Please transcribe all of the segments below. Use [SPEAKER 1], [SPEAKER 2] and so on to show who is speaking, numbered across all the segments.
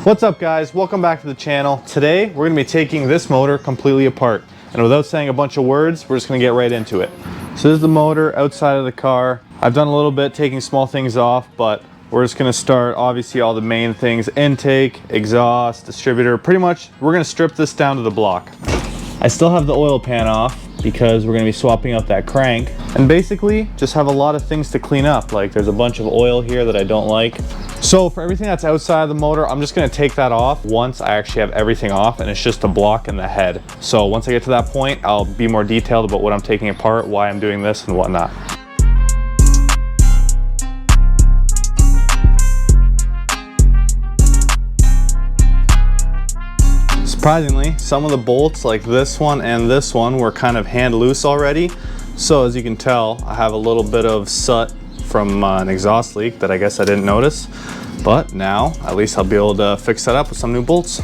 [SPEAKER 1] What's up guys, welcome back to the channel. Today we're going to be taking this motor completely apart, and without saying a bunch of words, we're just going to get right into it. So this is the motor outside of the car. I've done a little bit taking small things off, but we're just going to start obviously all the main things: intake, exhaust, distributor. Pretty much we're going to strip this down to the block. I still have the oil pan off because we're going to be swapping out that crank, and basically just have a lot of things to clean up. Like there's a bunch of oil here that I don't like. So for everything that's outside of the motor, I'm just going to take that off once I actually have everything off and it's just the block and the head. So once I get to that point, I'll be more detailed about what I'm taking apart, why I'm doing this and whatnot. Surprisingly, some of the bolts like this one and this one were kind of hand loose already. So as you can tell, I have a little bit of soot from an exhaust leak that I guess I didn't notice. But now, at least I'll be able to fix that up with some new bolts.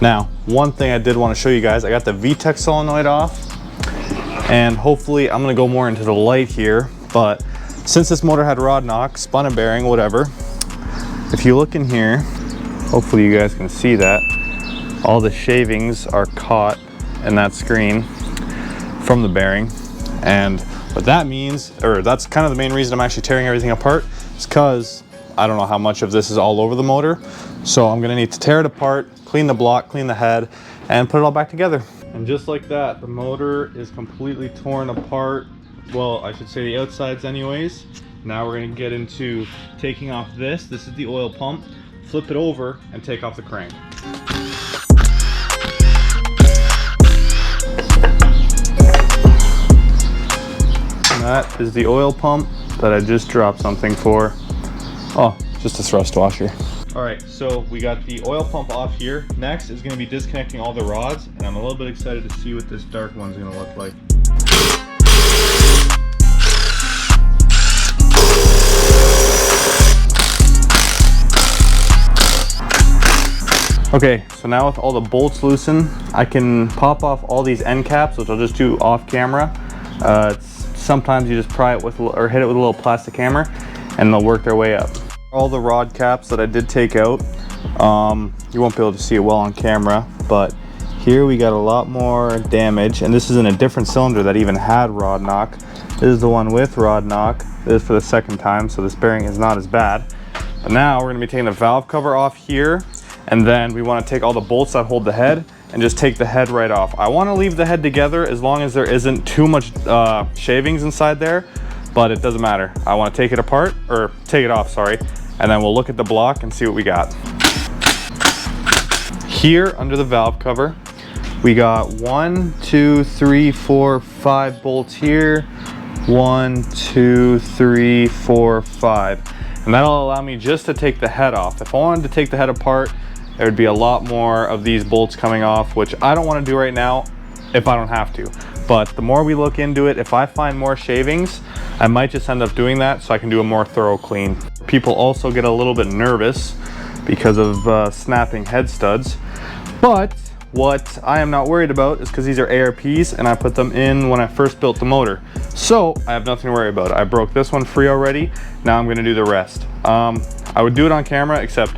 [SPEAKER 1] Now, one thing I did want to show you guys, I got the VTEC solenoid off, and hopefully I'm going to go more into the light here. But since this motor had Rodknock, spun a bearing, whatever, if you look in here, hopefully you guys can see that all the shavings are caught in that screen from the bearing. And what that means, or that's kind of the main reason I'm actually tearing everything apart, is because I don't know how much of this is all over the motor. So I'm gonna need to tear it apart, clean the block, clean the head, and put it all back together. And just like that, the motor is completely torn apart. Well, I should say the outsides anyways. Now we're gonna get into taking off this. This is the oil pump. Flip it over and take off the crank. That is the oil pump that I just dropped something for. Oh, just a thrust washer. All right, so we got the oil pump off here. Next is gonna be disconnecting all the rods, and I'm a little bit excited to see what this dark one's gonna look like. Okay, so now with all the bolts loosened, I can pop off all these end caps, which I'll just do off camera. Sometimes you just pry it with, or hit it with a little plastic hammer, and they'll work their way up. All the rod caps that I did take out, you won't be able to see it well on camera, but here we got a lot more damage, and this is in a different cylinder that even had Rodknock. This is the one with Rodknock. This is for the second time, so this bearing is not as bad. But now we're gonna be taking the valve cover off here, and then we want to take all the bolts that hold the head and just take the head right off. I want to leave the head together as long as there isn't too much shavings inside there, but it doesn't matter. I want to take it apart, or take it off, sorry, and then we'll look at the block and see what we got. Here under the valve cover, we got 1, 2, 3, 4, 5 bolts here. 1, 2, 3, 4, 5. And that'll allow me just to take the head off. If I wanted to take the head apart, there would be a lot more of these bolts coming off, which I don't want to do right now if I don't have to. But the more we look into it, if I find more shavings, I might just end up doing that so I can do a more thorough clean. People also get a little bit nervous because of snapping head studs. But what I am not worried about is because these are ARPs and I put them in when I first built the motor. So I have nothing to worry about. I broke this one free already. Now I'm gonna do the rest. I would do it on camera, except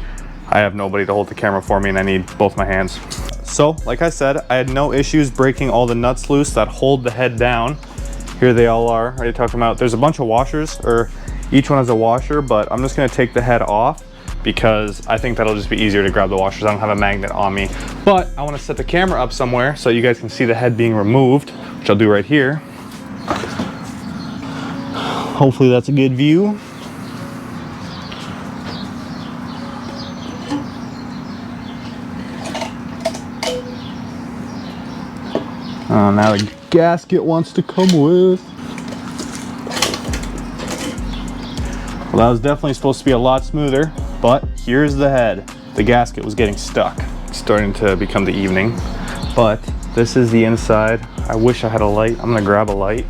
[SPEAKER 1] I have nobody to hold the camera for me and I need both my hands. So like I said, I had no issues breaking all the nuts loose that hold the head down. Here they all are. I already talked them out. There's a bunch of washers, or each one has a washer, but I'm just gonna take the head off because I think that'll just be easier to grab the washers. I don't have a magnet on me. But I wanna set the camera up somewhere so you guys can see the head being removed, which I'll do right here. Hopefully that's a good view. Now the gasket wants to come with. Well, that was definitely supposed to be a lot smoother, but here's the head. The gasket was getting stuck. It's starting to become the evening, but this is the inside. I wish I had a light. I'm gonna grab a light.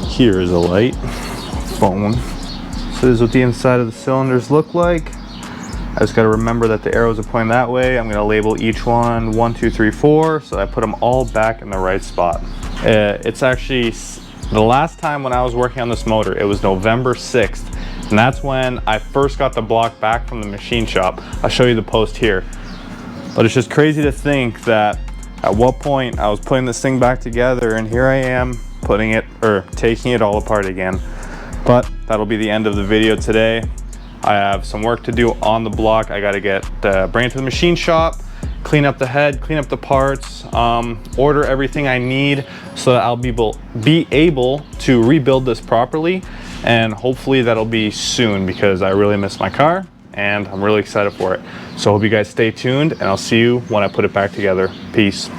[SPEAKER 1] Here is a light. Phone. So this is what the inside of the cylinders look like. I just got to remember that the arrows are pointing that way. I'm going to label each one 1, 2, 3, 4, so I put them all back in the right spot. It's actually the last time when I was working on this motor, it was November 6th. And that's when I first got the block back from the machine shop. I'll show you the post here. But it's just crazy to think that at what point I was putting this thing back together, and here I am putting it, or taking it all apart again. But that'll be the end of the video today. I have some work to do on the block. I gotta bring it to the machine shop, clean up the head, clean up the parts, order everything I need so that I'll be able to rebuild this properly. And hopefully that'll be soon, because I really miss my car and I'm really excited for it. So I hope you guys stay tuned, and I'll see you when I put it back together. Peace.